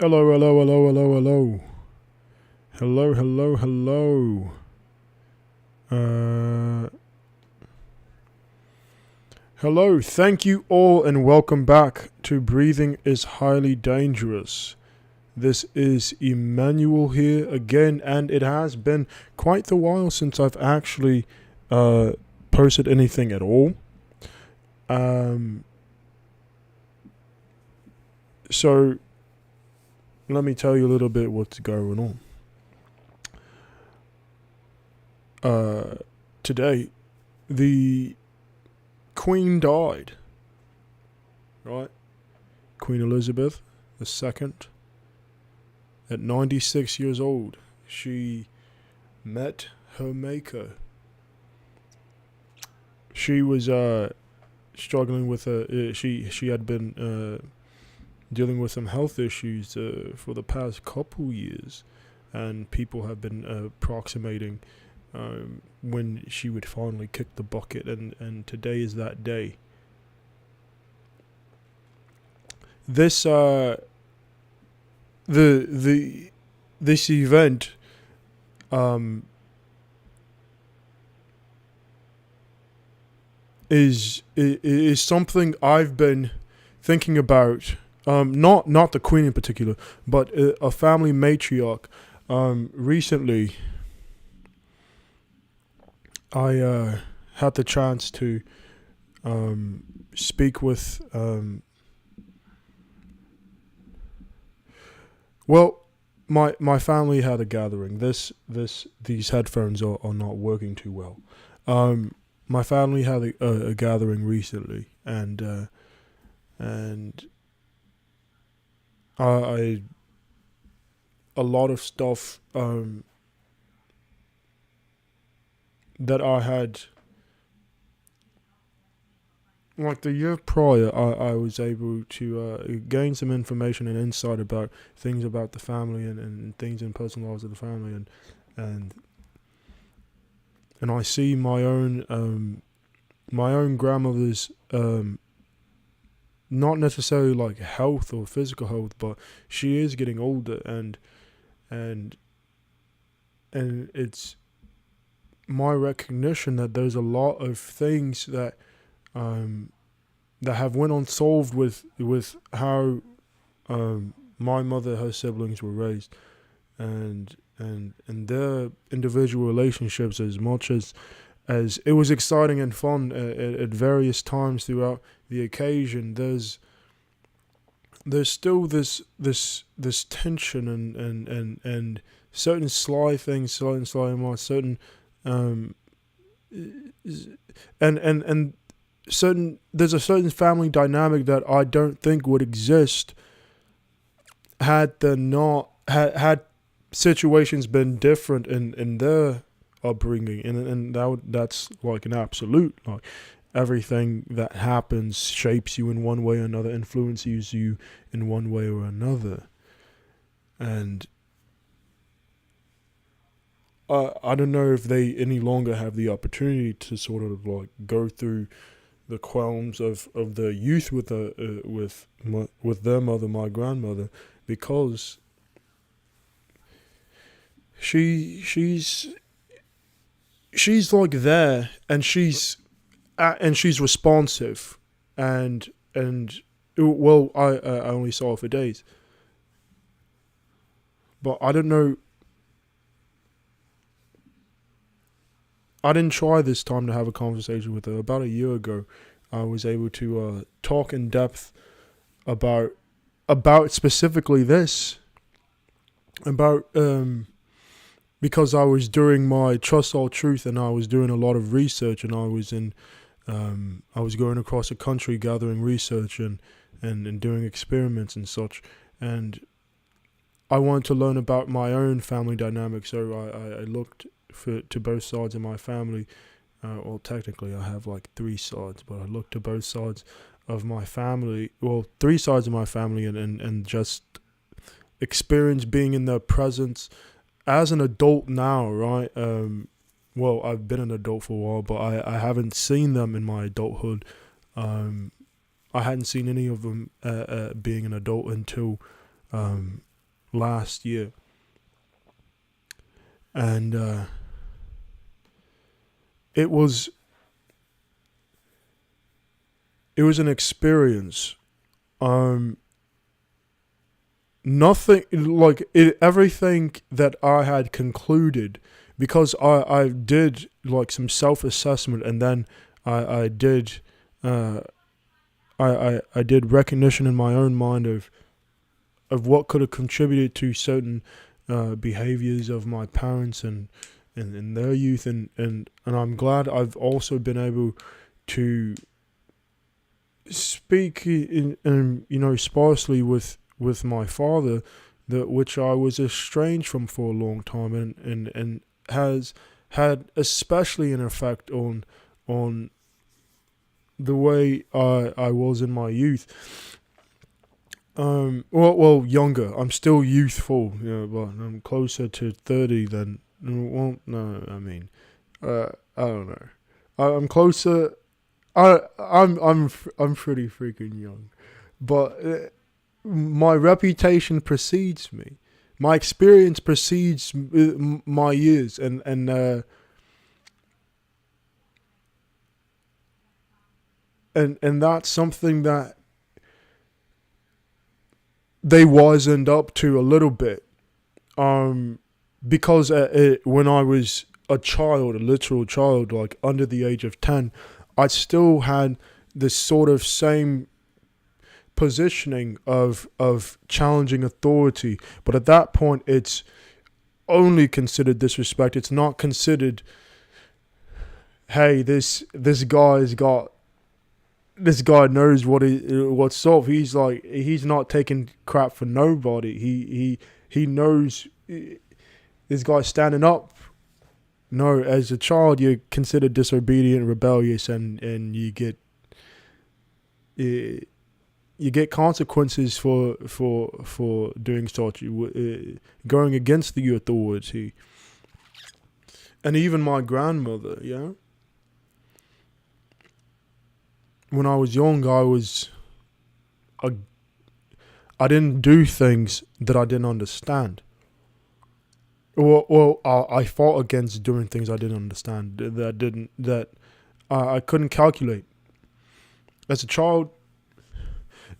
Hello, hello, hello, hello, hello. Hello, hello, hello. Hello, thank you all and welcome back to Breathing is Highly Dangerous. This is Emmanuel here again, and it has been quite the while since I've actually posted anything at all. So let me tell you a little bit what's going on. Today, the Queen died, right? Queen Elizabeth II, at 96 years old, she met her maker. She was struggling with she had been dealing with some health issues for the past couple years, and people have been approximating when she would finally kick the bucket, and today is that day. This this event is something I've been thinking about. Not the Queen in particular, but a family matriarch. Recently, I had the chance to speak with. My family had a gathering. These headphones are not working too well. My family had a gathering recently, and I a lot of stuff that I had, like the year prior, I was able to gain some information and insight about things about the family and things in personal lives of the family, and I see my own grandmother's not necessarily like health or physical health, but she is getting older, and it's my recognition that there's a lot of things that have went unsolved with how my mother, her siblings were raised, and their individual relationships. As much as it was exciting and fun at various times throughout the occasion, there's still this tension and certain sly things, certain and there's a certain family dynamic that I don't think would exist had situations been different in their upbringing, and that's like an absolute. Like, everything that happens shapes you in one way or another, influences you in one way or another, and I don't know if they any longer have the opportunity to sort of like go through the qualms of their youth with their mother, my grandmother, because she's like there, and she's responsive, and well, I only saw her for days, but I don't know. I didn't try this time to have a conversation with her. About a year ago, I was able to talk in depth about specifically this, about because I was doing my Trust All Truth, and I was doing a lot of research, and I was going across the country gathering research and doing experiments and such, and I wanted to learn about my own family dynamic, so I looked to both sides of my family. Well, technically I have like three sides, but I looked to both sides of my family, well, three sides of my family, and just experience being in their presence as an adult now, right? Well, I've been an adult for a while, but I haven't seen them in my adulthood. I hadn't seen any of them being an adult until last year. And it was an experience. Nothing like it, everything that I had concluded, because I did like some self-assessment, and then I did I did recognition in my own mind of what could have contributed to certain behaviors of my parents and in their youth, and I'm glad I've also been able to speak sparsely with my father, that which I was estranged from for a long time, and has had especially an effect on the way I was in my youth. Well, younger. I'm still youthful, but I'm closer to 30 than. Well, no, I mean, I don't know. I'm closer. I'm pretty freaking young, but my reputation precedes me. My experience precedes my years, and that's something that they wisened up to a little bit, because when I was a child, a literal child, like under the age of 10, I still had this sort of same positioning of challenging authority, but at that point it's only considered disrespect. It's not considered, hey, this guy knows what's up. He's not taking crap for nobody. He knows this guy's standing up. No, as a child you're considered disobedient, rebellious, and you get consequences for doing such, going against the authority. And even my grandmother, when I was young, I didn't do things that I didn't understand. Well, I fought against doing things I didn't understand, that I couldn't calculate. As a child,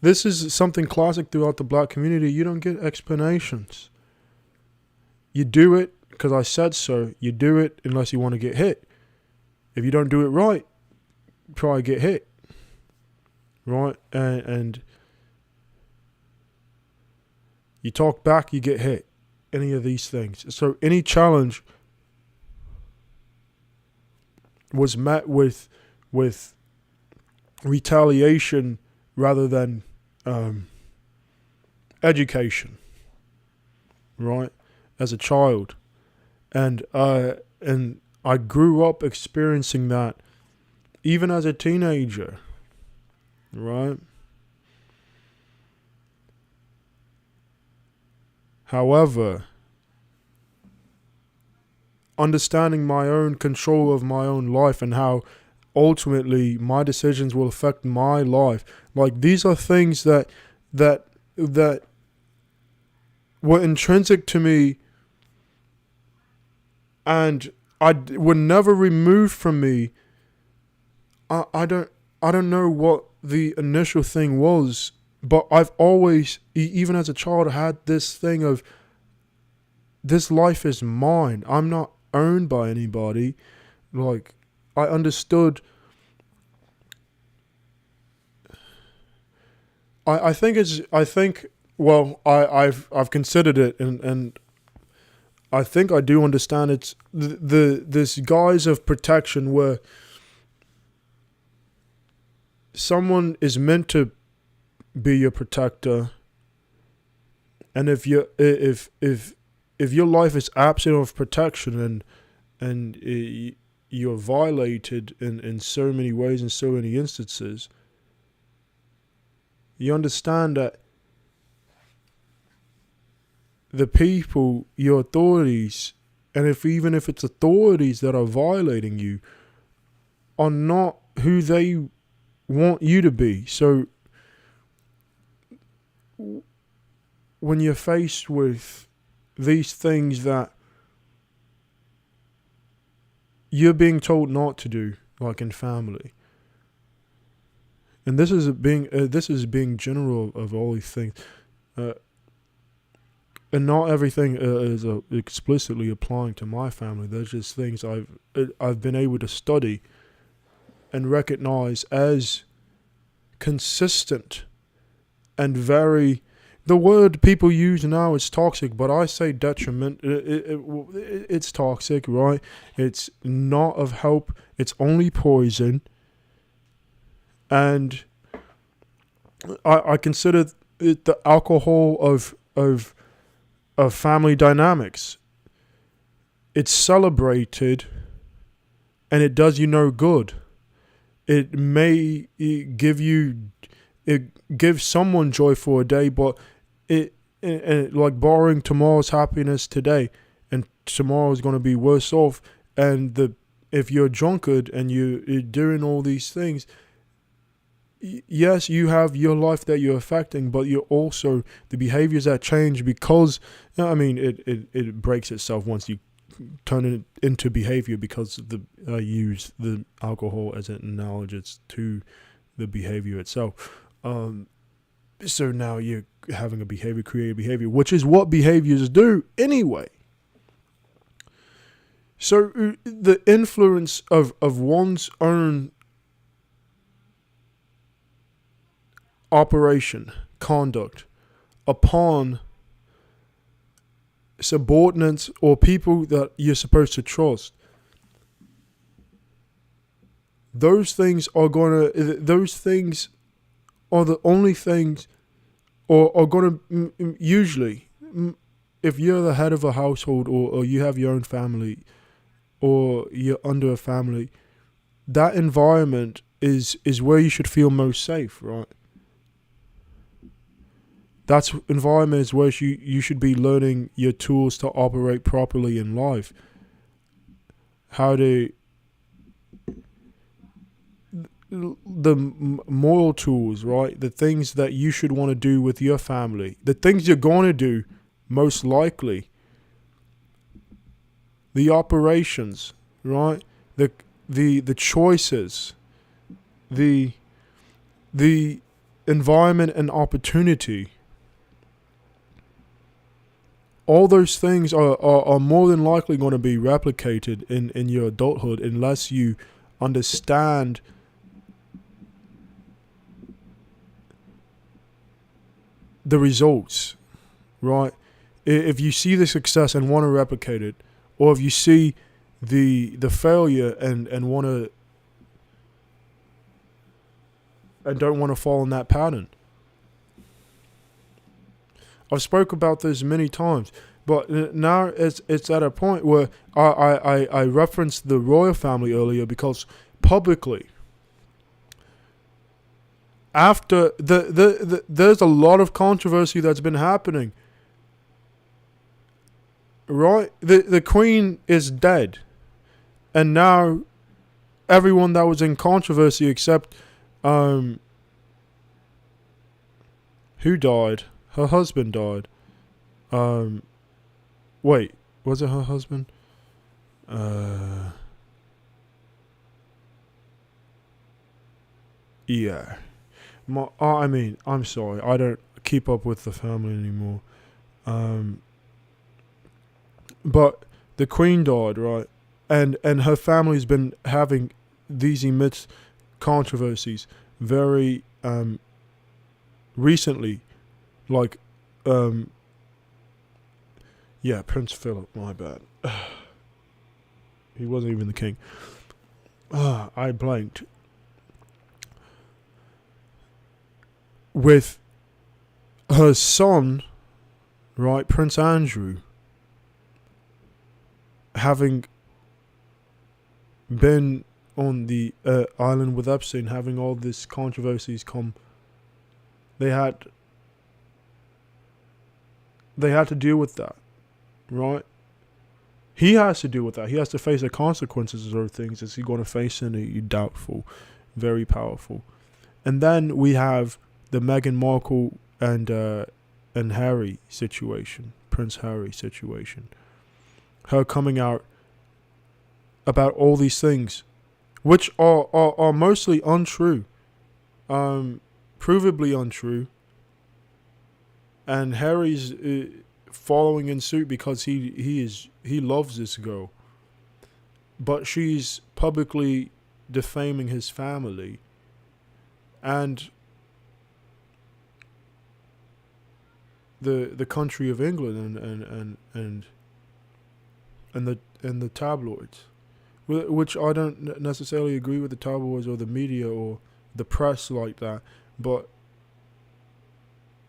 this is something classic throughout the black community. You don't get explanations. You do it because I said so. You do it unless you want to get hit. If you don't do it right, you probably get hit. Right? And you talk back, you get hit. Any of these things. So any challenge was met with retaliation rather than education, right? As a child, and I grew up experiencing that, even as a teenager, right? However, understanding my own control of my own life and how ultimately my decisions will affect my life. Like, these are things that were intrinsic to me and were never removed from me. I don't know what the initial thing was, but I've always, even as a child, had this thing of, this life is mine. I'm not owned by anybody. Like, I understood. I've considered it, and I think I do understand. It's this guise of protection where someone is meant to be your protector, and if your life is absent of protection and you're violated in so many ways, in so many instances, you understand that the people, your authorities, and even if it's authorities that are violating you, are not who they want you to be. So when you're faced with these things that you're being told not to do, like in family, and this is being general of all these things, and not everything is explicitly applying to my family. There's just things I've been able to study and recognize as consistent and very. The word people use now is toxic, but I say detriment. It's toxic, right? It's not of help. It's only poison. And I consider it the alcohol of family dynamics. It's celebrated, and it does you no good. It may give someone joy for a day, but it like borrowing tomorrow's happiness today, and tomorrow is going to be worse off. And if you're a drunkard and you're doing all these things, yes, you have your life that you're affecting, but you're also the behaviors that change because, I mean, it breaks itself once you turn it into behavior, because I use the alcohol as an analogy to the behavior itself. So now you're having a behavior create a behavior, which is what behaviors do anyway. So the influence of one's own operation, conduct, upon subordinates or people that you're supposed to trust, those things are the only things, or are going to usually, if you're the head of a household, or you have your own family, or you're under a family, that environment is where you should feel most safe, right? That environment is where you should be learning your tools to operate properly in life. The moral tools, right? The things that you should want to do with your family. The things you're going to do, most likely. The operations, right? The choices. The environment and opportunity. All those things are more than likely going to be replicated in your adulthood, unless you understand the results, right? If you see the success and want to replicate it, or if you see the failure and want to and don't want to fall in that pattern. I've spoke about this many times, but now it's at a point where I referenced the royal family earlier, because publicly, after there's a lot of controversy that's been happening, right? The Queen is dead, and now everyone that was in controversy, except who died? Her husband died. Wait, was it her husband? Yeah. I'm sorry, I don't keep up with the family anymore. But the Queen died, right? And her family's been having these immense controversies very recently. Like, Prince Philip, my bad. He wasn't even the king. I blanked. With her son, right, Prince Andrew, having been on the island with Epstein, having all these controversies come, they had to deal with that, right? He has to deal with that. He has to face the consequences of those things. Is he going to face any? Doubtful. Very powerful. And then we have the Meghan Markle and and Harry situation, Prince Harry situation. Her coming out about all these things, which are mostly untrue, provably untrue. And Harry's following in suit because he loves this girl, but she's publicly defaming his family, and the country of England and the tabloids, which I don't necessarily agree with the tabloids or the media or the press like that, but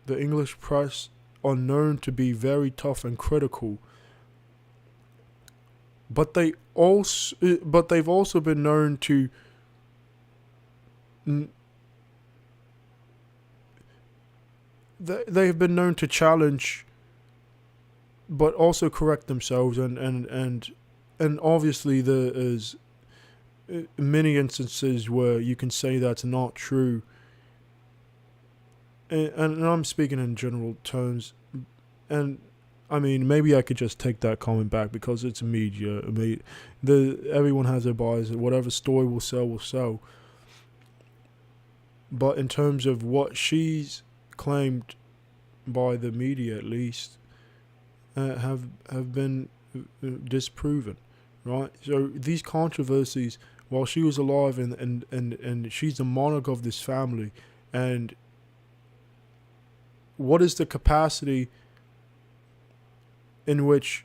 the English press are known to be very tough and critical. But they've also been known to they've been known to challenge, but also correct themselves, and obviously there is many instances where you can say that's not true. And I'm speaking in general terms, and I mean, maybe I could just take that comment back because it's media. I mean, everyone has their bias. Whatever story will sell, will sell. But in terms of what she's claimed by the media, at least, have been disproven, right? So these controversies, while she was alive, and she's the monarch of this family, and what is the capacity in which,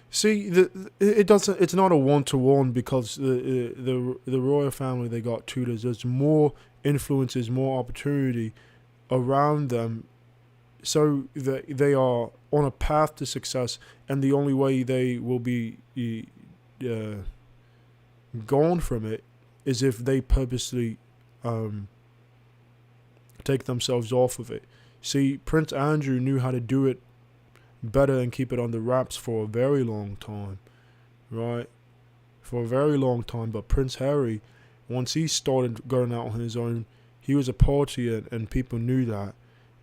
see, it's not a one-to-one, because the royal family, they got tutors. There's more influences, more opportunity around them, so that they are on a path to success, and the only way they will be gone from it is if they purposely take themselves off of it. See, Prince Andrew knew how to do it better and keep it under wraps for a very long time, right? For a very long time. But Prince Harry, once he started going out on his own, he was a party, and people knew that,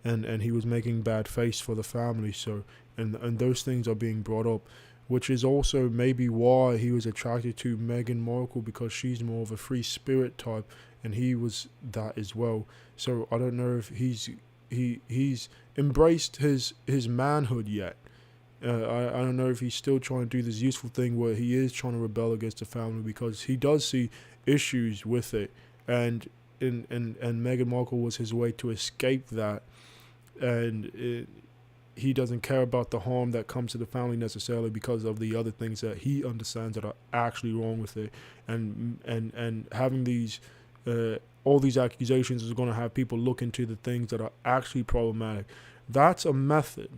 and he was making bad face for the family. So, and those things are being brought up, which is also maybe why he was attracted to Meghan Markle, because she's more of a free spirit type, and he was that as well. So I don't know if he's embraced his manhood yet. I don't know if he's still trying to do this useful thing where he is trying to rebel against the family, because he does see issues with it, and Meghan Markle was his way to escape that, and he doesn't care about the harm that comes to the family necessarily, because of the other things that he understands that are actually wrong with it, and having these all these accusations is going to have people look into the things that are actually problematic. That's a method,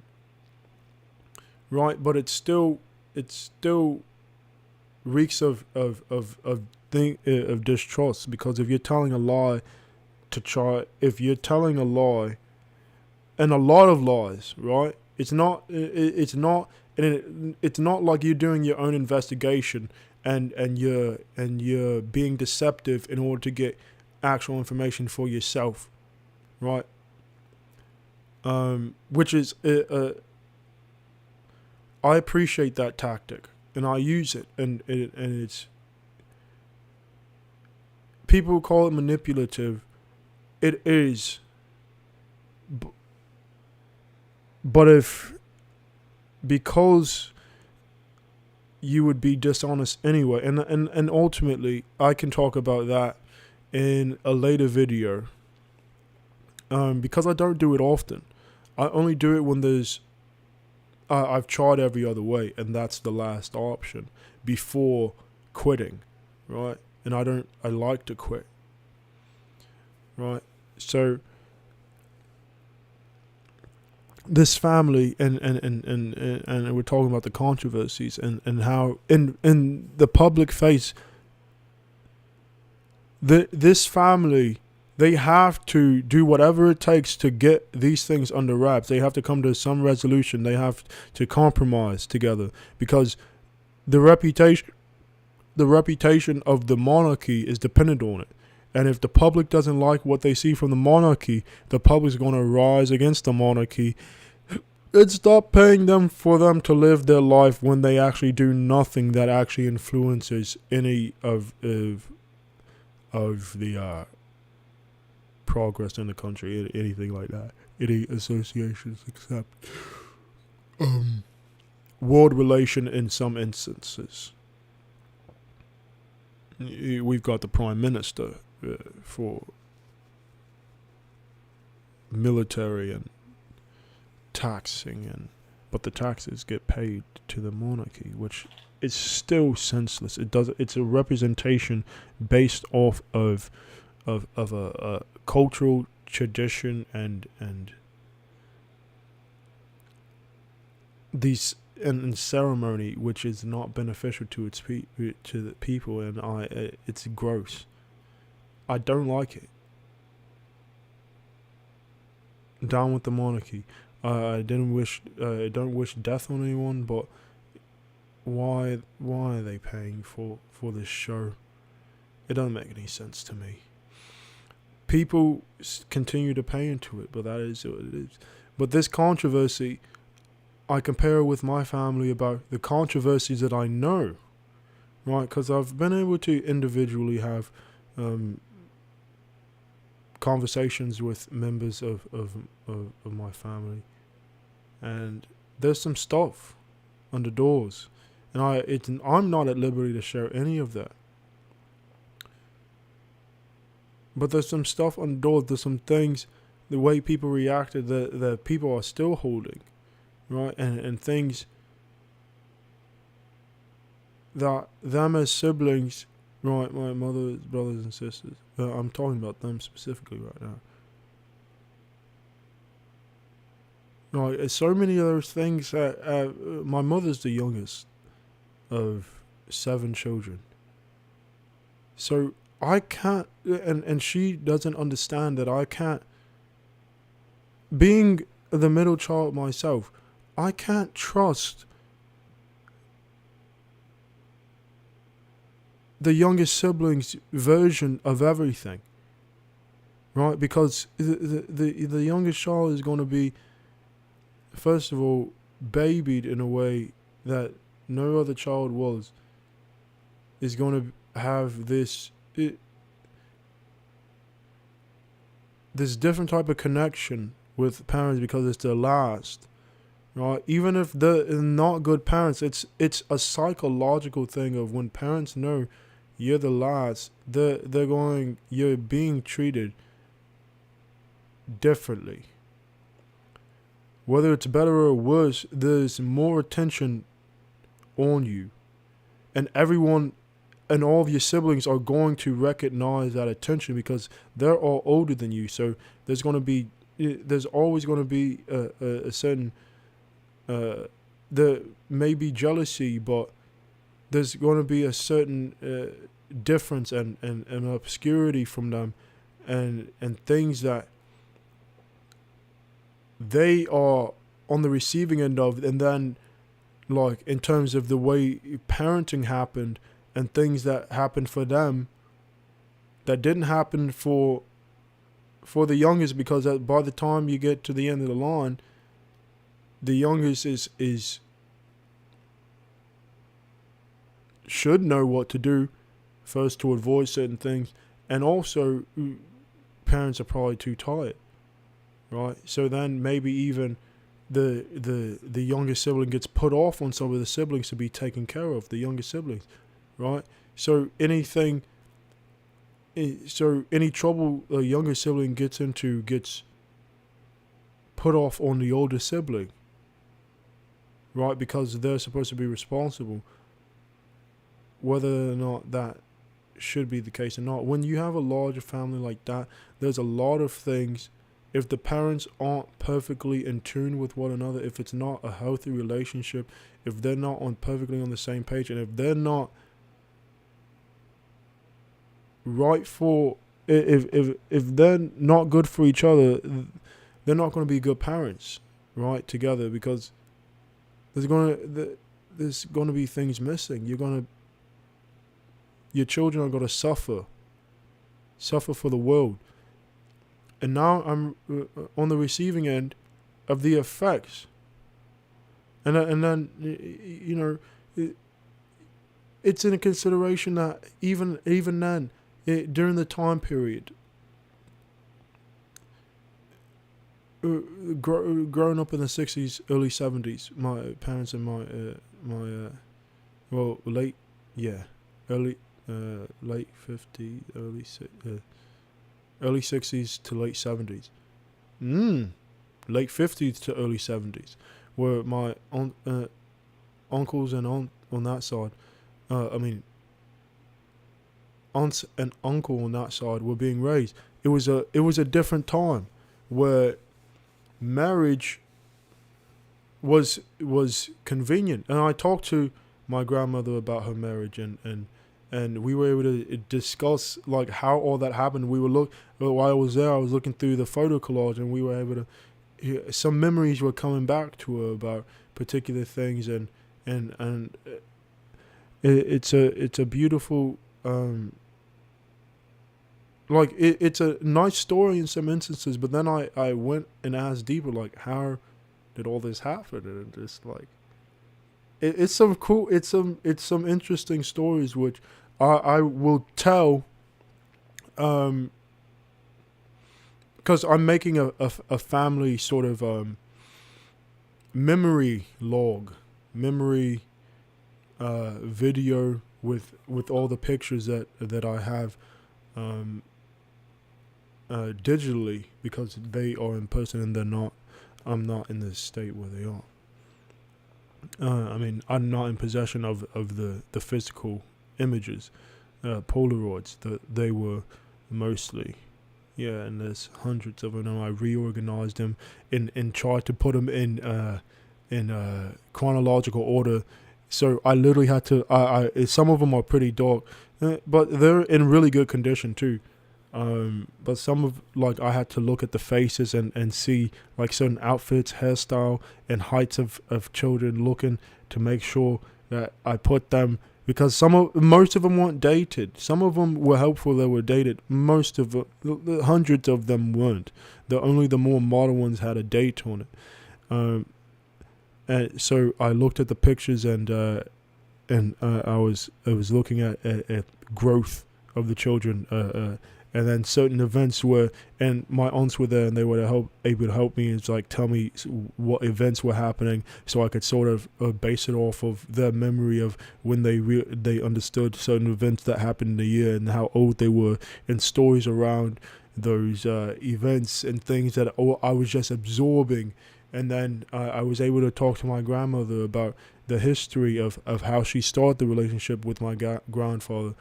right? But it still reeks of distrust, because if you're telling a lie if you're telling a lie, and a lot of lies, right? It's not like you're doing your own investigation and you're being deceptive in order to get actual information for yourself, right? Which is I appreciate that tactic, and I use it, and it's, people call it manipulative. It is, but because you would be dishonest anyway, and ultimately I can talk about that in a later video, because I don't do it often. I only do it when there's I've tried every other way, and that's the last option before quitting, right? And I like to quit, right? So this family, and we're talking about the controversies, and how in the public face, this family, they have to do whatever it takes to get these things under wraps. They have to come to some resolution. They have to compromise together, because the reputation of the monarchy is dependent on it. And if the public doesn't like what they see from the monarchy, the public's going to rise against the monarchy and stop paying them for them to live their life when they actually do nothing that actually influences any of the progress in the country, anything like that. Any associations except world relation in some instances. We've got the Prime Minister for military and taxing, but the taxes get paid to the monarchy, which is still senseless. It's a representation based off of a cultural tradition and these and ceremony which is not beneficial to to the people, and it's gross. I don't like it. Down with the monarchy. I don't wish death on anyone, but why are they paying for this show? It doesn't make any sense to me. People continue to pay into it, but that is what it is. But this controversy, I compare with my family about the controversies that I know, right? Because I've been able to individually have conversations with members of my family, and there's some stuff under doors, and I'm not at liberty to share any of that. But there's some stuff under doors. There's some things, the way people reacted, that people are still holding, right? And things that them as siblings, right? My mother's brothers and sisters. I'm talking about them specifically right now. Right, so many of those things. My mother's the youngest of 7 children. So I can't, and she doesn't understand that I can't, being the middle child myself, I can't trust the youngest sibling's version of everything, right? Because the youngest child is going to be, first of all, babied in a way that no other child was, is going to have this different type of connection with parents because it's their last, right? Even if they're not good parents, it's a psychological thing of when parents know you're the last, you're being treated differently. Whether it's better or worse, there's more attention on you, and everyone and all of your siblings are going to recognize that attention because they're all older than you. So there's always going to be a certain, there may be jealousy, but there's going to be a certain difference and obscurity from them, and things that they are on the receiving end of, and then like in terms of the way parenting happened, and things that happened for them that didn't happen for the youngest, because by the time you get to the end of the line, the youngest is should know what to do first to avoid certain things, and also parents are probably too tired, right? So then maybe even the youngest sibling gets put off on some of the siblings to be taken care of, the youngest siblings. Right, so any trouble a younger sibling gets into gets put off on the older sibling, right? Because they're supposed to be responsible. Whether or not that should be the case or not, when you have a larger family like that, there's a lot of things. If the parents aren't perfectly in tune with one another, if it's not a healthy relationship, if they're not perfectly on the same page, and if they're not if they're not good for each other, they're not going to be good parents, right, together, because there's going to be things missing. Your children are going to suffer suffer for the world. And now I'm on the receiving end of the effects. And then it's in a consideration that even then, during the time period, growing up in the 60s, early 70s, my parents and late 50s, early 60s to late 70s. Late 50s to early 70s, where my uncles and aunt on that side, aunts and uncle on that side were being raised. It was a different time where marriage was convenient. And I talked to my grandmother about her marriage, and we were able to discuss like how all that happened. While I was there, I was looking through the photo collage, and we were able to some memories were coming back to her about particular things, and it's a beautiful it's a nice story in some instances, but then I went and asked deeper, like, how did all this happen? And just like it's some interesting stories which I will tell, because I'm making a family sort of memory log, video with all the pictures that I have digitally, because they are in person and they're not. I'm not in the state where they are. I'm not in possession of the physical images, Polaroids. That they were mostly. Yeah, and there's hundreds of them. I reorganized them and tried to put them in chronological order. So I literally had to. Some of them are pretty dark, but they're in really good condition too. But some of I had to look at the faces and see like certain outfits, hairstyle, and heights of children, looking to make sure that I put them. Because most of them weren't dated. Some of them were helpful that were dated. Most of the hundreds of them weren't. Only the more modern ones had a date on it. And so I looked at the pictures and I was looking at growth of the children. And then certain events and my aunts were there, and they were able to help me and like tell me what events were happening, so I could sort of base it off of their memory of when they understood certain events that happened in the year and how old they were, and stories around those events and things that I was just absorbing. And then I was able to talk to my grandmother about the history of how she started the relationship with my grandfather.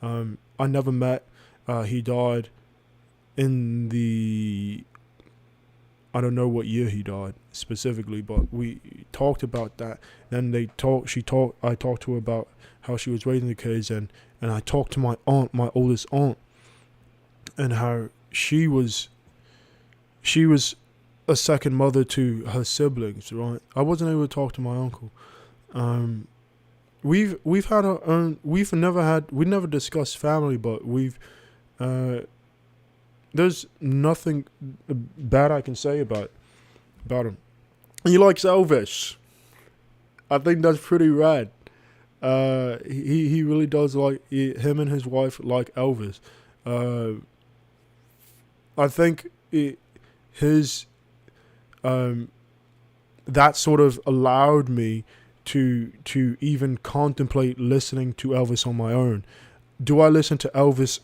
I never met. He died in I don't know what year he died specifically, but we talked about that. Then I talked to her about how she was raising the kids, and I talked to my aunt, my oldest aunt, and how she was a second mother to her siblings, right? I wasn't able to talk to my uncle. We've had our own. We never discussed family, but there's nothing bad I can say about him. He likes Elvis. I think that's pretty rad. He really does him and his wife like Elvis. I think his that sort of allowed me to even contemplate listening to Elvis on my own. Do I listen to Elvis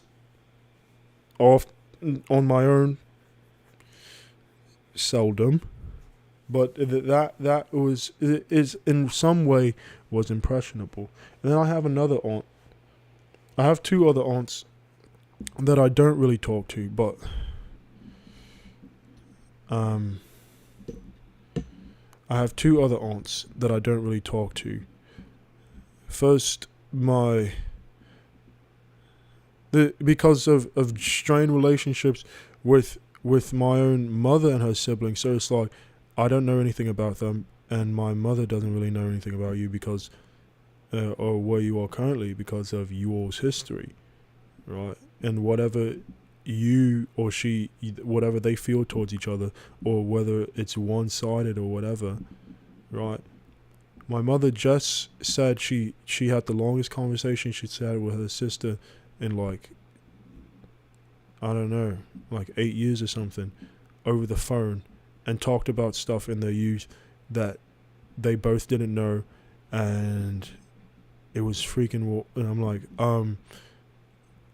on my own? Seldom. But that is in some way was impressionable. And then I have another aunt. I have two other aunts that I don't really talk to, but I have two other aunts that I don't really talk to. First, because of strained relationships with my own mother and her siblings, so it's like I don't know anything about them, and my mother doesn't really know anything about you because, or where you are currently, because of yours history, right? And whatever you or she, whatever they feel towards each other, or whether it's one-sided or whatever, right? My mother just said she had the longest conversation she's had with her sister in like, I don't know, like 8 years or something, over the phone, and talked about stuff in their youth that they both didn't know, and it was freaking. And I'm like,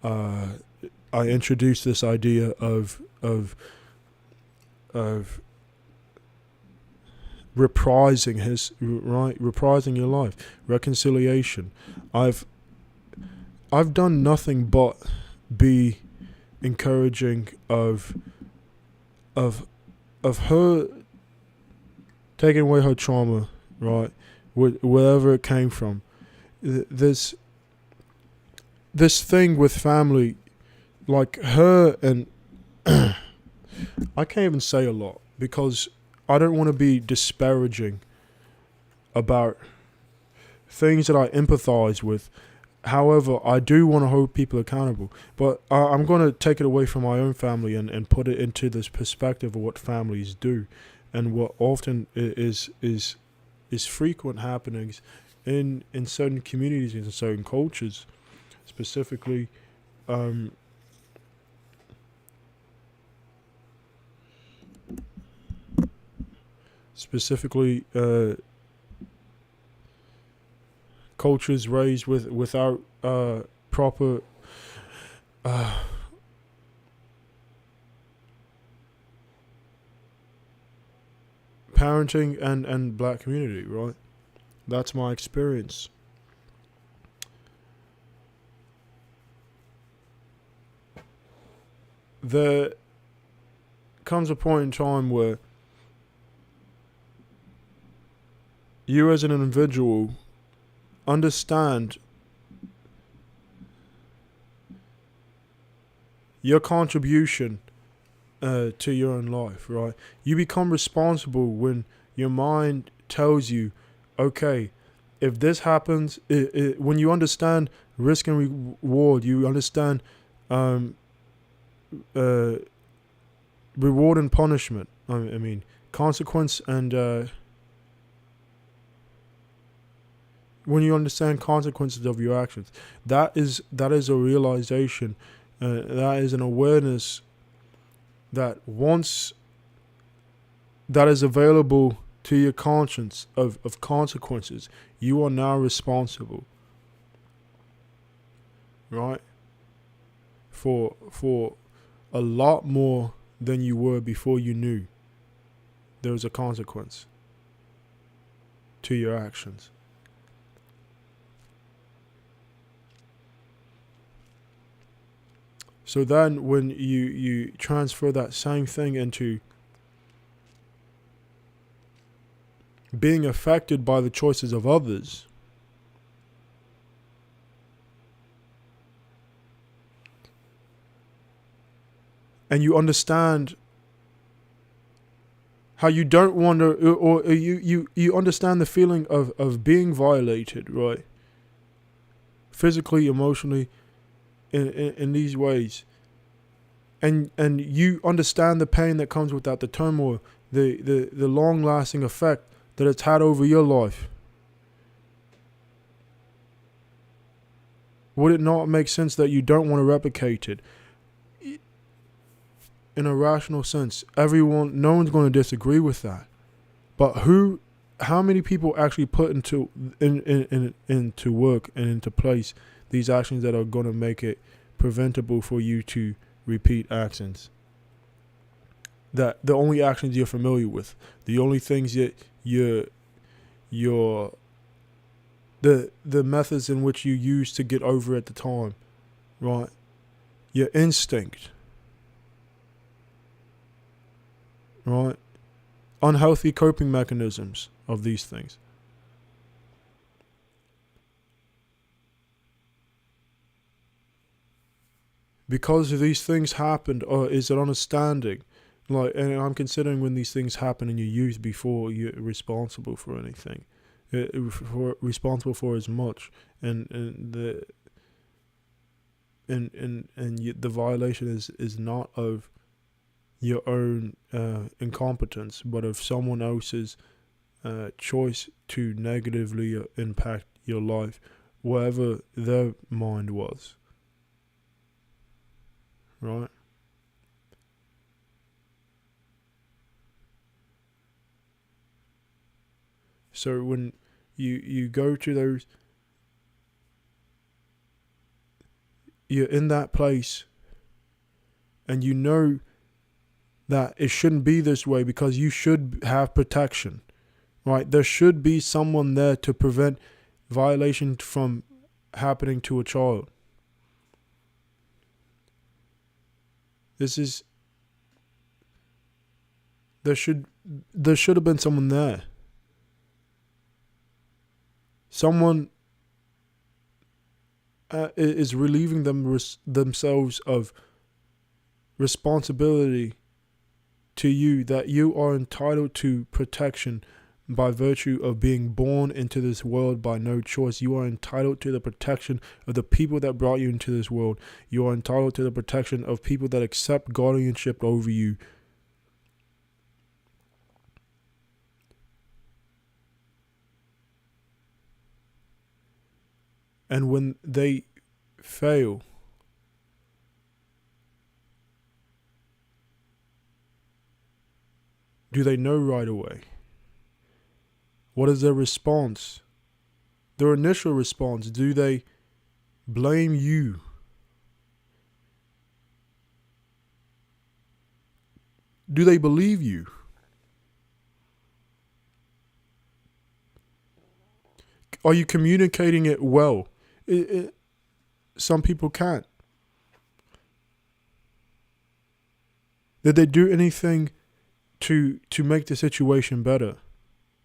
I introduced this idea of reprising your life, reconciliation. I've done nothing but be encouraging of her taking away her trauma, right, wherever it came from. This thing with family, like her and I can't even say a lot because I don't want to be disparaging about things that I empathize with. However, I do want to hold people accountable. But I'm going to take it away from my own family and put it into this perspective of what families do and what often is frequent happenings in certain communities, in certain cultures, specifically cultures raised without proper parenting and black community, right? That's my experience. There comes a point in time where you as an individual understand your contribution to your own life, right? You become responsible when your mind tells you, okay, if this happens, when you understand risk and reward, you understand reward and punishment. I mean, consequence and when you understand consequences of your actions, that is a realization, that is an awareness that once that is available to your conscience of consequences, you are now responsible, right? For a lot more than you were before you knew there was a consequence to your actions. So then when you transfer that same thing into being affected by the choices of others, and you understand how you don't want to, or you understand the feeling of being violated, right? Physically, emotionally, in these ways, and you understand the pain that comes with that, the turmoil, the long lasting effect that it's had over your life. Would it not make sense that you don't want to replicate it? In a rational sense, no one's going to disagree with that. But how many people actually put into work and into place these actions that are going to make it preventable for you to repeat actions? That the only actions you're familiar with, the only things that the methods in which you use to get over at the time, right? Your instinct, right? Unhealthy coping mechanisms of these things. Because these things happened, or is an understanding, like, and I'm considering when these things happen in your youth before you're responsible for anything, responsible for as much, and the violation is not of your own incompetence, but of someone else's choice to negatively impact your life, wherever their mind was. Right? So when you go to those, you're in that place, and you know that it shouldn't be this way, because you should have protection, right? There should be someone there to prevent violation from happening to a child. There should have been someone there. Someone is relieving themselves of responsibility to you, that you are entitled to protection by virtue of being born into this world by no choice. You are entitled to the protection of the people that brought you into this world. You are entitled to the protection of people that accept guardianship over you. And when they fail, do they know right away? What is their response? Their initial response, do they blame you? Do they believe you? Are you communicating it well? Some people can't. Did they do anything to make the situation better?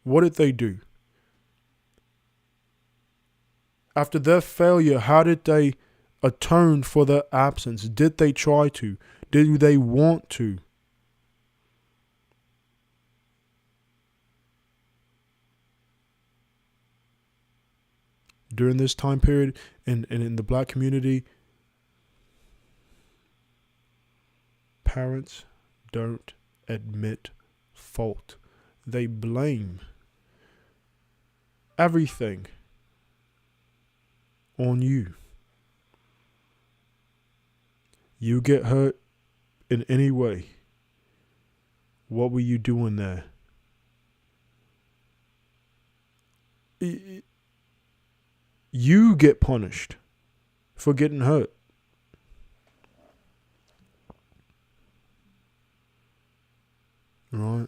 What did they do? After their failure, how did they atone for their absence? Did they try to? Did they want to? During this time period in the black community, parents don't admit fault. They blame everything on you. You get hurt in any way, what were you doing there? You get punished for getting hurt. Right?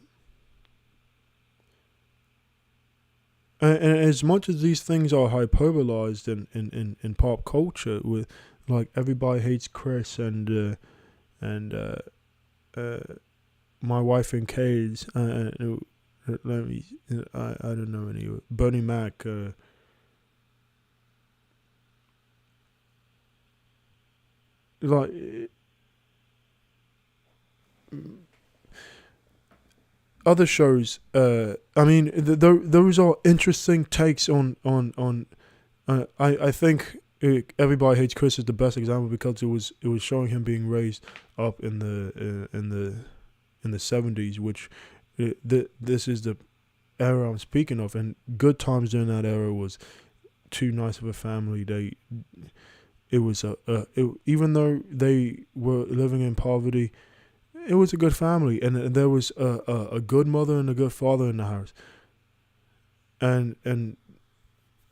And as much as these things are hyperbolized in pop culture, with like Everybody Hates Chris and My Wife and Kids, I don't know any, Bernie Mac, like other shows. I mean, those are interesting takes on. I think Everybody Hates Chris is the best example, because it was showing him being raised up in the 70s, which this is the era I'm speaking of. And good times during that era was too nice of a family. Even though they were living in poverty, it was a good family, and there was a good mother and a good father in the house. And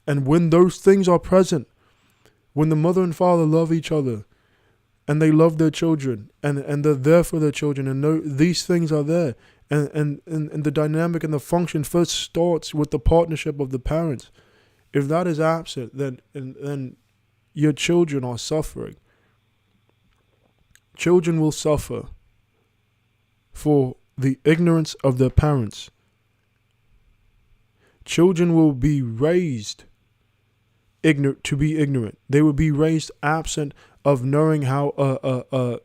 when those things are present, when the mother and father love each other, and they love their children, and they're there for their children, and these things are there, and the dynamic and the function first starts with the partnership of the parents. If that is absent, then your children are suffering. Children will suffer for the ignorance of their parents. Children will be raised to be ignorant. They will be raised absent of knowing how a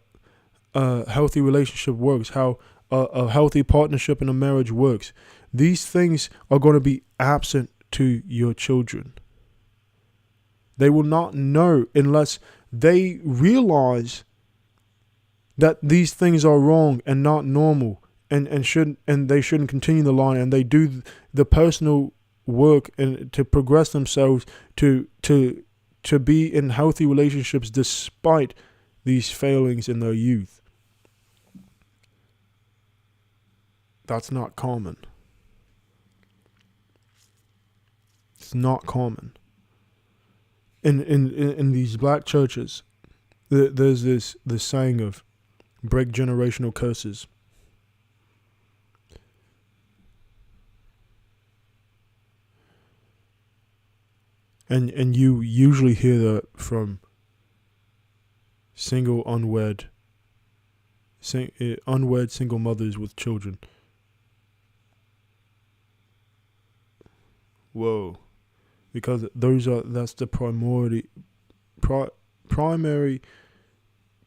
healthy relationship works, how a healthy partnership in a marriage works. These things are going to be absent to your children. They will not know unless they realize that these things are wrong and not normal, and they shouldn't continue the line, and they do the personal work and to progress themselves to be in healthy relationships despite these failings in their youth. That's not common. It's not common. In these black churches, there's this saying of break generational curses. And you usually hear that from unwed single mothers with children. Whoa. Because that's the primary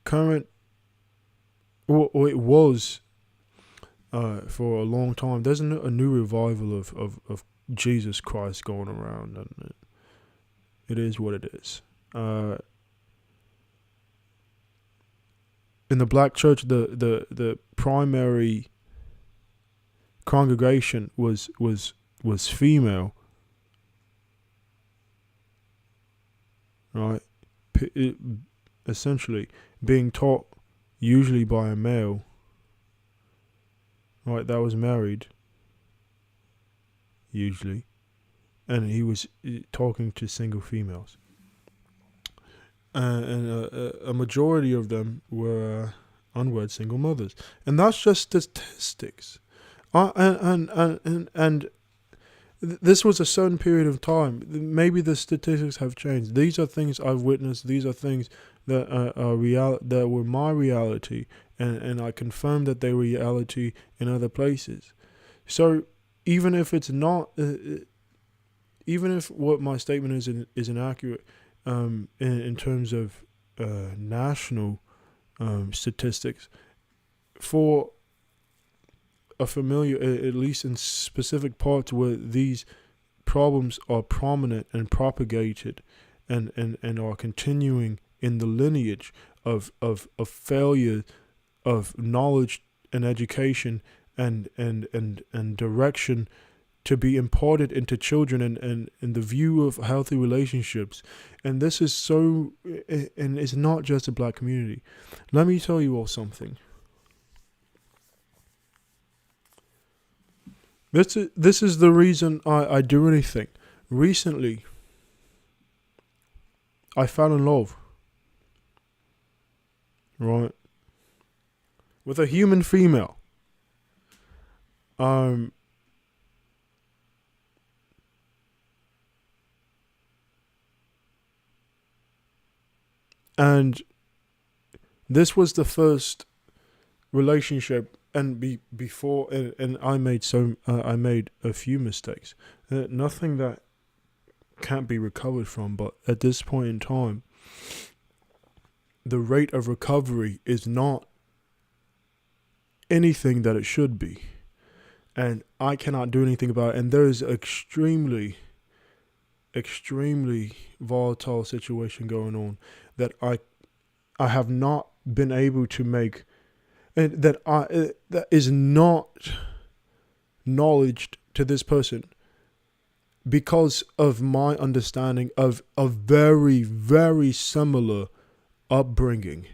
current, or it was for a long time. There's a new revival of Jesus Christ going around, and it is what it is. In the black church, the primary congregation was female, right? Essentially being taught usually by a male, right, that was married usually, and he was talking to single females, and a majority of them were unwed single mothers, and that's just statistics. And this was a certain period of time. Maybe the statistics have changed. These are things I've witnessed. These are things that are that were my reality, and I confirm that they were reality in other places. So even if it's not, even if what my statement is inaccurate, in terms of national statistics, for a familiar, at least in specific parts where these problems are prominent and propagated, and are continuing in the lineage of failure of knowledge and education and direction to be imparted into children, and in the view of healthy relationships. And this is so, and it's not just a black community. Let me tell you all something. This is the reason I do anything. Recently, I fell in love, right, with a human female. And this was the first relationship, and before, and I made a few mistakes, nothing that can't be recovered from. But at this point in time, the rate of recovery is not anything that it should be, and I cannot do anything about it. And there is extremely volatile situation going on that I have not been able to make, and that is not knowledge to this person, because of my understanding of a very, very similar upbringing.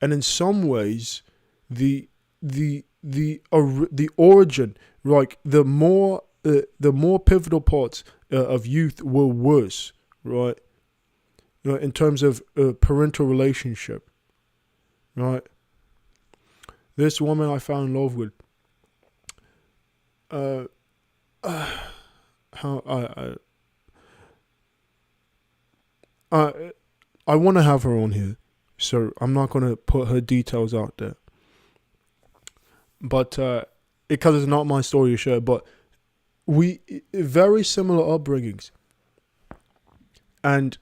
And in some ways, the origin, like the more pivotal parts of youth were worse, right? In terms of parental relationship, right? This woman I fell in love with, I want to have her on here, so I'm not going to put her details out there. But because it's not my story to share, but we very similar upbringings, and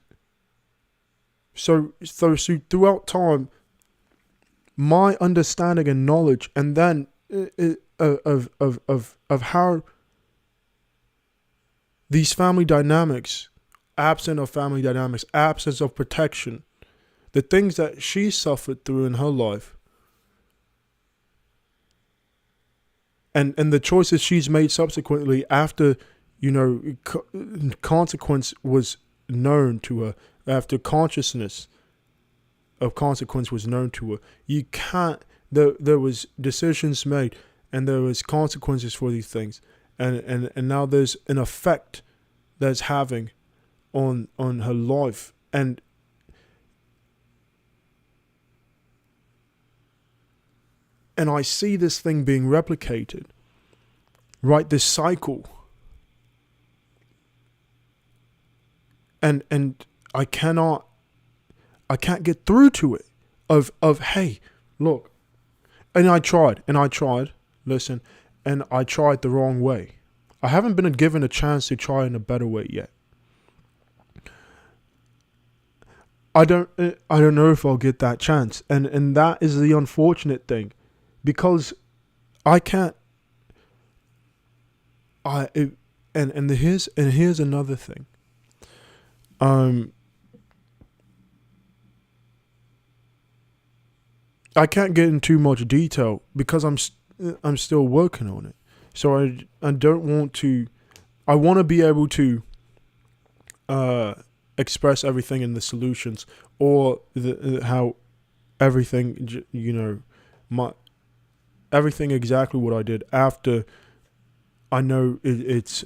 so throughout time, my understanding and knowledge, and then of how these family dynamics absent of family dynamics, absence of protection, the things that she suffered through in her life, and the choices she's made subsequently after, consequence was known to her, after consciousness of consequence was known to her. You can't. There was decisions made, and there was consequences for these things, and now there's an effect that's having on her life, and I see this thing being replicated, right? This cycle, and I can't get through to it. Of hey, look, and I tried, listen, and I tried the wrong way. I haven't been given a chance to try in a better way yet. I don't know if I'll get that chance, and that is the unfortunate thing, because I can't. Here's another thing. I can't get in too much detail because I'm still working on it. So I don't want to. I want to be able to express everything in the solutions, or how everything, everything exactly what I did after I know it's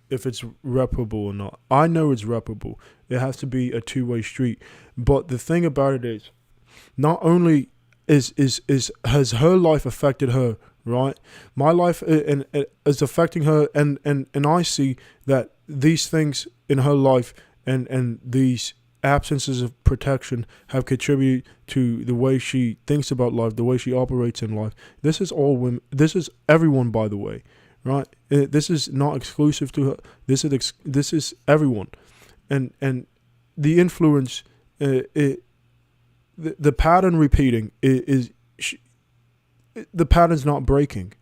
if it's reparable or not. I know it's reparable. It has to be a two-way street. But the thing about it is, not only has her life affected her, right? My life and is affecting her, and I see that these things in her life and these absences of protection have contributed to the way she thinks about life, the way she operates in life. This is all women. This is everyone, by the way, right? This is not exclusive to her. This is everyone, and the influence. The pattern repeating the pattern's not breaking.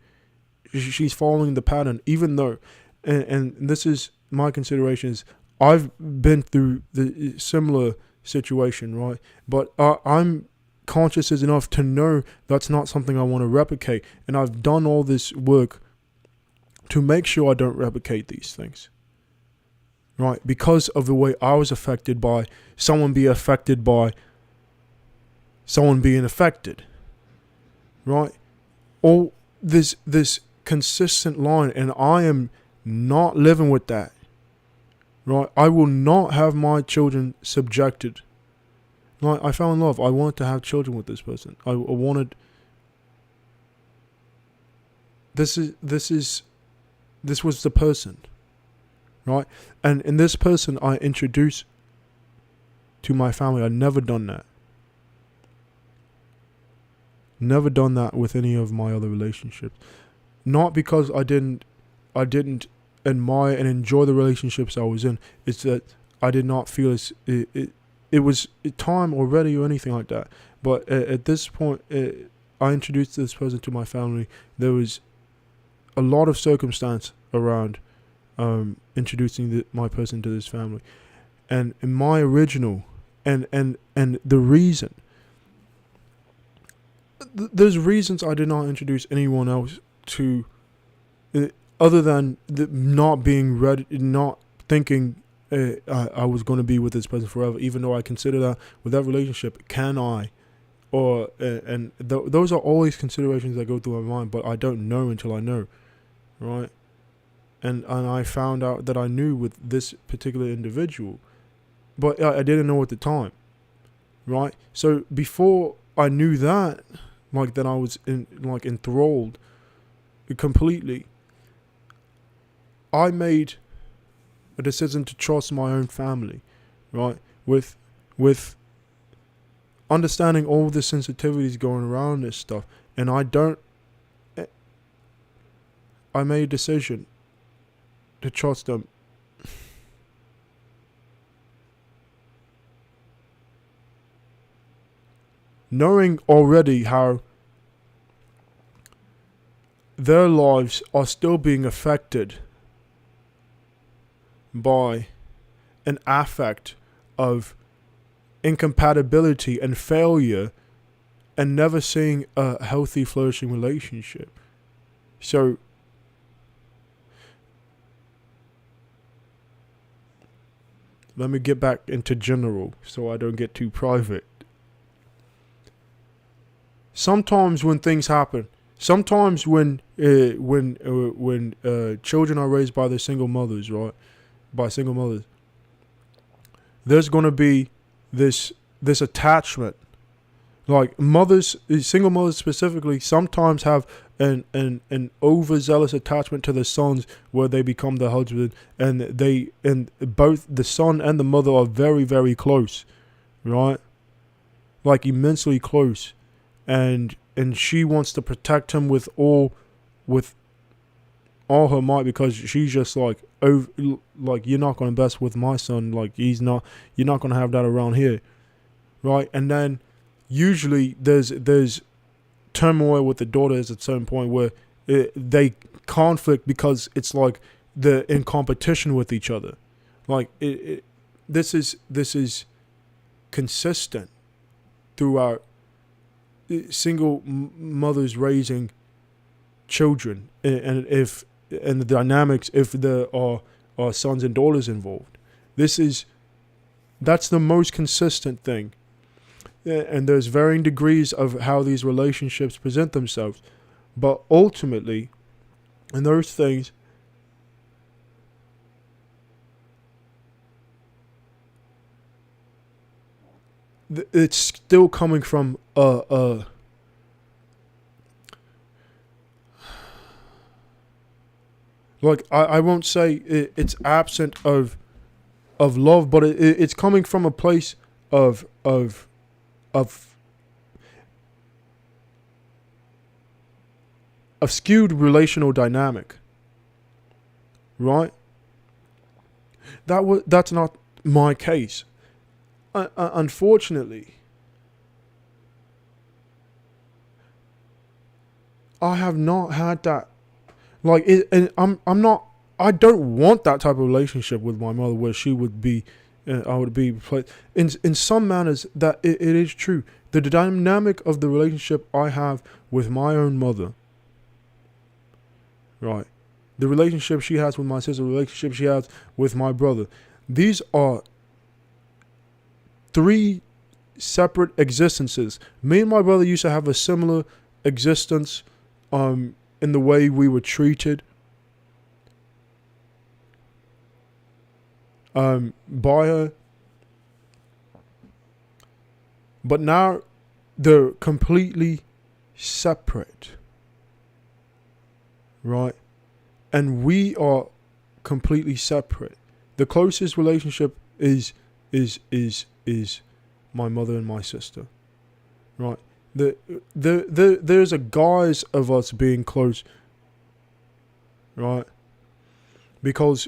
She's following the pattern, even though, and this is my consideration, is I've been through the similar situation, right? But I'm conscious enough to know that's not something I want to replicate, and I've done all this work to make sure I don't replicate these things, right? Because of the way I was affected by someone being affected by someone being affected, right? All this consistent line, and I am not living with that, right? I will not have my children subjected. Like, I fell in love. I wanted to have children with this person. I wanted. This was the person, right? And in this person I introduced to my family. I'd never done that. Never done that with any of my other relationships. Not because I didn't admire and enjoy the relationships I was in. It's that I did not feel it was time already or anything like that. But at this point, I introduced this person to my family. There was a lot of circumstance around introducing my person to this family, and in my original and the reason. There's reasons I did not introduce anyone else to, other than not being ready, not thinking I was going to be with this person forever. Even though I consider that with that relationship, can I, or those are always considerations that go through my mind. But I don't know until I know, right? And I found out that I knew with this particular individual, but I didn't know at the time, right? So before I knew that. Like that I was enthralled completely. I made a decision to trust my own family, right? With understanding all the sensitivities going around this stuff. And I made a decision to trust them. Knowing already how their lives are still being affected by an affect of incompatibility and failure, and never seeing a healthy, flourishing relationship. So let me get back into general so I don't get too private. Sometimes when things happen, sometimes when children are raised by their single mothers, right? By single mothers, there's going to be this attachment. Like mothers, single mothers specifically, sometimes have an overzealous attachment to the sons, where they become the husband, and both the son and the mother are very, very close, right? Like immensely close, and she wants to protect him with all her might, because she's just like, oh, like, you're not going to mess with my son, like you're not going to have that around here, right? And then usually there's turmoil with the daughters at a certain point, where they conflict because it's like they're in competition with each other. Like this is consistent throughout single mothers raising children, and the dynamics, if there are sons and daughters involved. That's the most consistent thing. And there's varying degrees of how these relationships present themselves. But ultimately, in those things, it's still coming from like, I won't say it's absent of love, but it's coming from a place of skewed relational dynamic, right? That's not my case. Unfortunately, I have not had that. Like, and I'm not. I don't want that type of relationship with my mother, where she would be. I would be in some manners that it is true. The dynamic of the relationship I have with my own mother, right? The relationship she has with my sister, the relationship she has with my brother. These are three separate existences. Me and my brother used to have a similar existence, in the way we were treated, by her. But now they're completely separate, right? And we are completely separate. The closest relationship is my mother and my sister, right? There's a guise of us being close, right? Because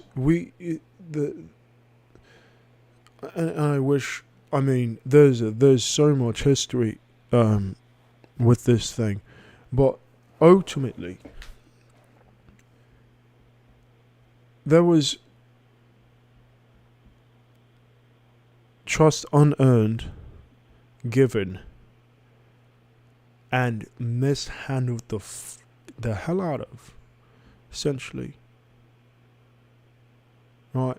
and I wish, I mean, there's so much history with this thing, but ultimately there was trust unearned, given, and mishandled the hell out of, essentially, right?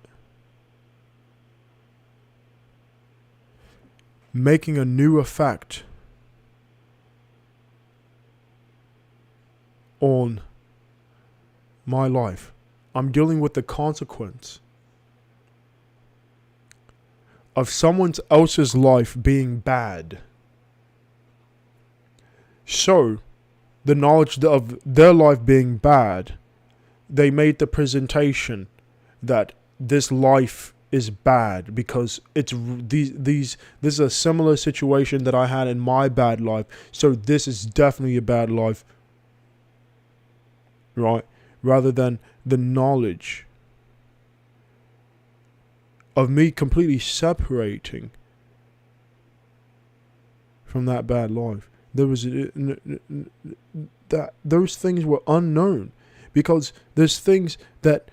Making a new effect on my life. I'm dealing with the consequence of someone else's life being bad. So, the knowledge of their life being bad, they made the presentation that this life is bad because it's this is a similar situation that I had in my bad life. So this is definitely a bad life, right? Rather than the knowledge of me completely separating from that bad life. There was that those things were unknown, because there's things that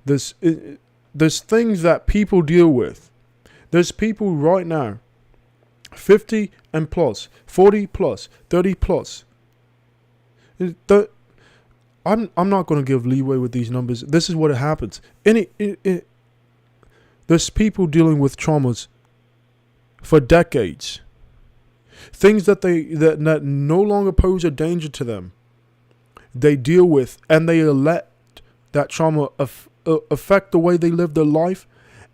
There's there's things that people deal with. There's people right now, 50 and plus, 40 plus, 30 plus. I'm not going to give leeway with these numbers. This is what it happens. There's people dealing with traumas for decades. Things that that no longer pose a danger to them. They deal with, and they let that trauma affect the way they live their life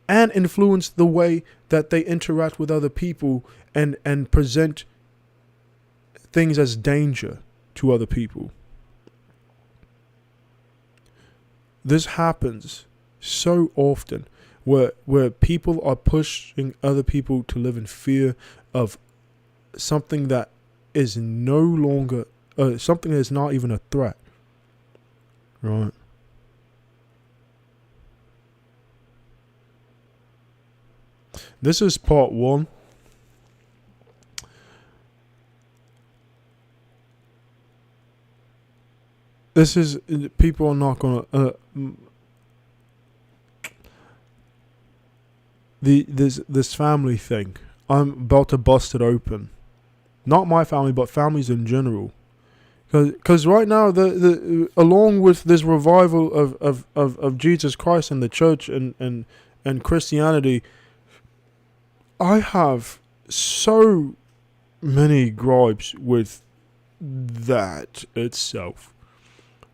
and influence the way that they interact with other people and present things as danger to other people. This happens so often where people are pushing other people to live in fear of something that is no longer something that is not even a threat. Right? This is part 1. This is, people are not gonna this family thing. I'm about to bust it open. Not my family, but families in general. Because right now, the along with this revival of Jesus Christ and the church and Christianity, I have so many gripes with that itself.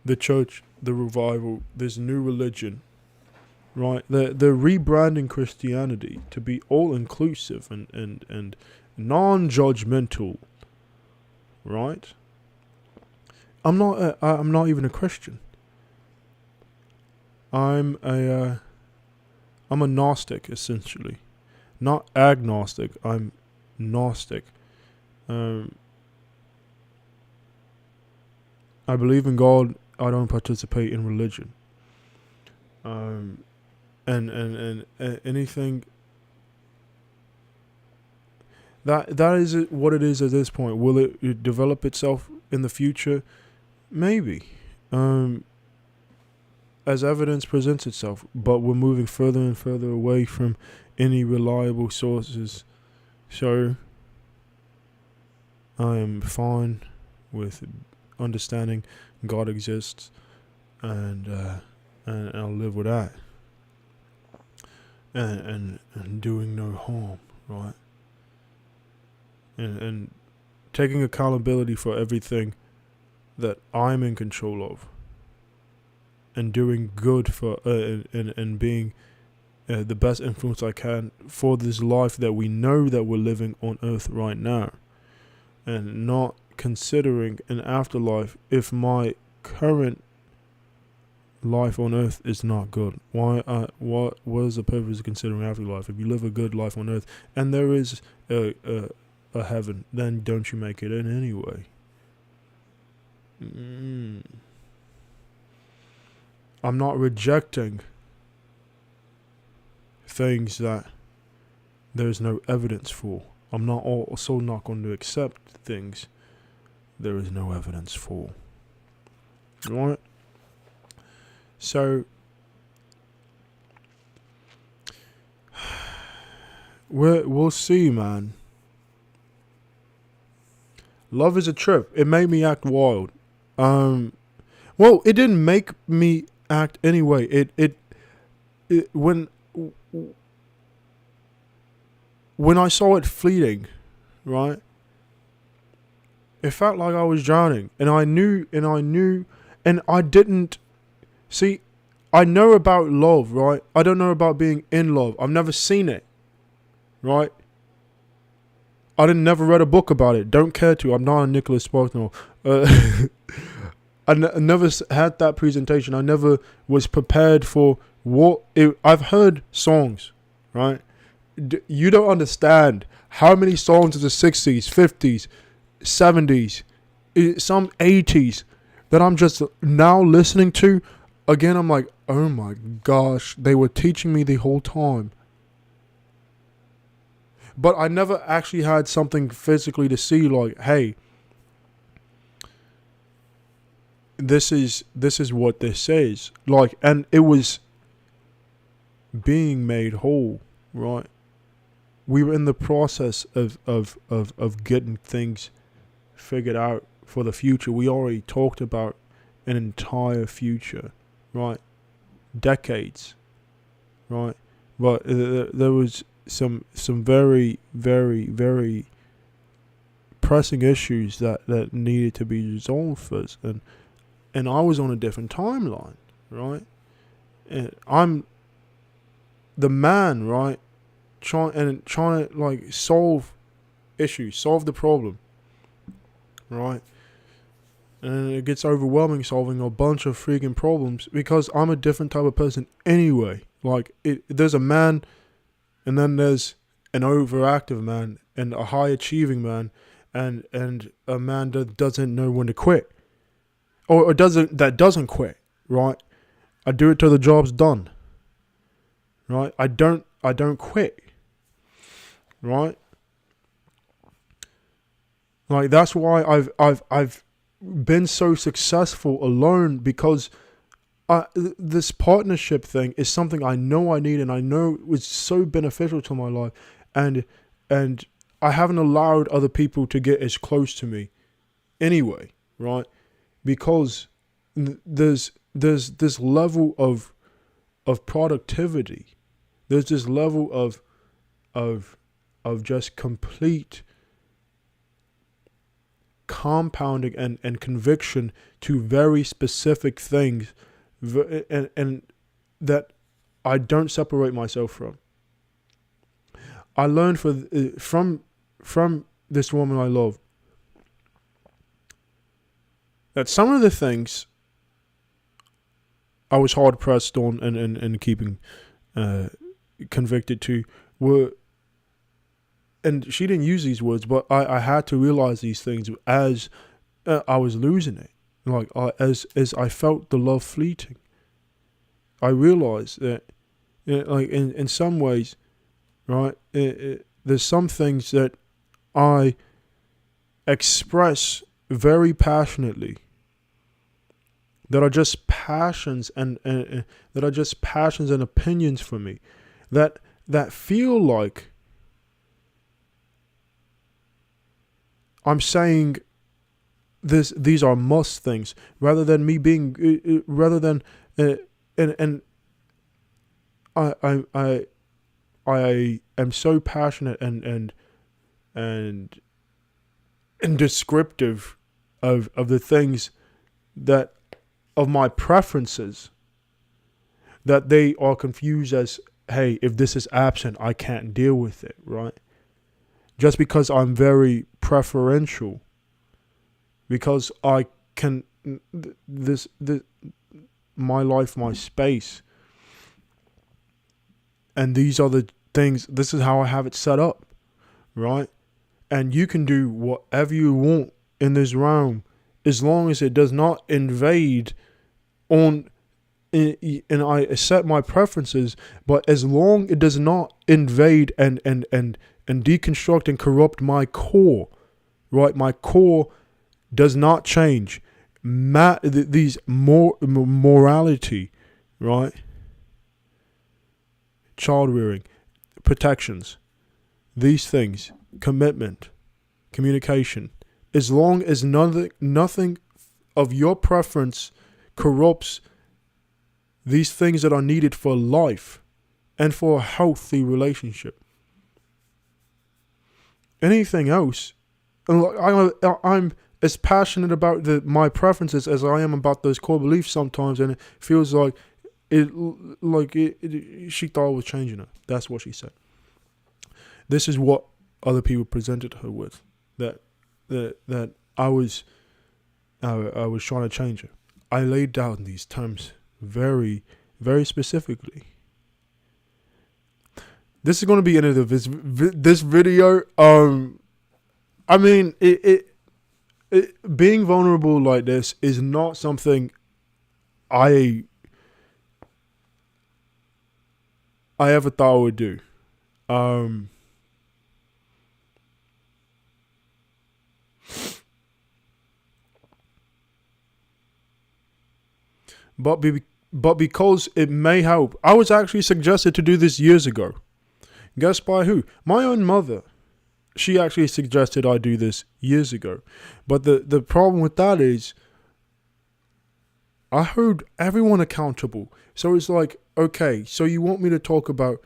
The church, the revival, this new religion, right? They're rebranding Christianity to be all-inclusive and non-judgmental, right? I'm not even a Christian. I'm a Gnostic, essentially. Not agnostic, I'm Gnostic. I believe in God. I don't participate in religion. And anything that is what it is at this point. Will it develop itself in the future? Maybe. As evidence presents itself, but we're moving further and further away from any reliable sources. So I am fine with understanding God exists, and I'll live with that, and doing no harm, right? And taking accountability for everything that I'm in control of, and doing good for and being the best influence I can for this life that we know that we're living on earth right now, and not considering an afterlife if my current life on earth is not good. What is the purpose of considering afterlife? If you live a good life on earth and there is a heaven, then don't you make it in anyway? I'm not rejecting things that there's no evidence for. I'm not also not going to accept things there is no evidence for. Right? So we'll see, man. Love is a trip. It made me act wild. Well, it didn't make me act anyway. It when I saw it fleeting, right? It felt like I was drowning, and I knew, and I didn't see. I know about love, right? I don't know about being in love. I've never seen it, right? I never read a book about it. Don't care to. I'm not a Nicholas Sparknell. I never had that presentation. I never was prepared for I've heard songs, right? You don't understand how many songs of the 60s, 50s, 70s, some 80s that I'm just now listening to. Again, I'm like, oh my gosh, they were teaching me the whole time. But I never actually had something physically to see, like, hey, this is what this is. Like, and it was being made whole, right? We were in the process of getting things figured out for the future. We already talked about an entire future, right? Decades, right? But there was some very, very, very pressing issues that needed to be resolved first, and I was on a different timeline, right? And I'm the man, right? Trying to like solve issues, solve the problem, right? And it gets overwhelming solving a bunch of freaking problems because I'm a different type of person anyway. Like there's a man, and then there's an overactive man, and a high achieving man, and a man that doesn't know when to quit, or doesn't quit, right? I do it till the job's done, right? I don't quit, right? Like that's why I've been so successful alone, because this partnership thing is something I know I need, and I know it's so beneficial to my life, and I haven't allowed other people to get as close to me anyway, right? Because there's this level of productivity, there's this level of just complete compounding and conviction to very specific things, and that I don't separate myself from. I learned from this woman I love that some of the things I was hard pressed on and keeping convicted to were, and she didn't use these words, but I had to realize these things as I was losing it. Like as I felt the love fleeting, I realized that, like in some ways, right? There's some things that I express very passionately, that are just passions and that are just passions and opinions for me, that feel like I'm saying these are must things, rather than me being rather than and I am so passionate and descriptive of the things that of my preferences, that they are confused as, hey, if this is absent, I can't deal with it, right? Just because I'm very preferential, because I can this my life, my space, and these are the things. This is how I have it set up, right? And you can do whatever you want in this realm, as long as it does not invade on. And I set my preferences, but as long it does not invade and deconstruct and corrupt my core, right? My core does not change. These morality, right? Child rearing, protections, these things, commitment, communication. As long as nothing of your preference corrupts these things that are needed for life and for a healthy relationship. Anything else, I'm as passionate about my preferences as I am about those core beliefs sometimes, and it feels like she thought I was changing her. That's what she said. This is what other people presented her with, that I was trying to change her. I laid down these terms very, very specifically. This is going to be the end of this video. I mean, it being vulnerable like this is not something I ever thought I would do. But because it may help, I was actually suggested to do this years ago. Guess by who? My own mother. She actually suggested I do this years ago. But the problem with that is I hold everyone accountable. So it's like, okay, so you want me to talk about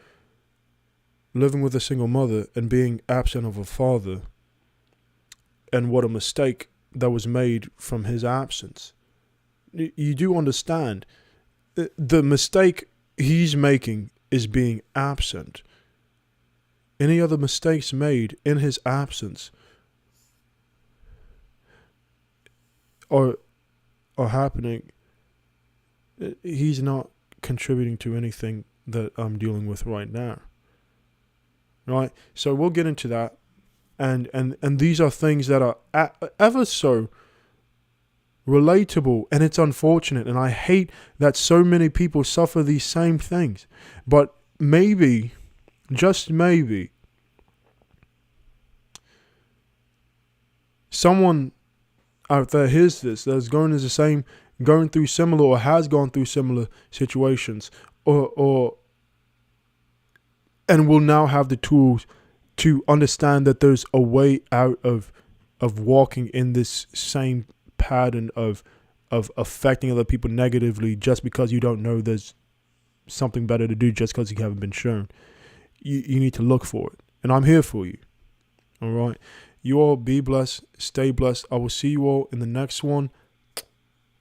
living with a single mother and being absent of a father and what a mistake that was made from his absence. You do understand the mistake he's making is being absent. Any other mistakes made in his absence are happening. He's not contributing to anything that I'm dealing with right now. Right? So we'll get into that. And these are things that are ever so relatable, and it's unfortunate, and I hate that so many people suffer these same things. But maybe, just maybe, someone out there hears this that's going through similar or has gone through similar situations, or and will now have the tools to understand that there's a way out of walking in this same pattern of affecting other people negatively just because you don't know there's something better to do, just because you haven't been shown. You need to look for it. And I'm here for you. All right. You all be blessed. Stay blessed. I will see you all in the next one.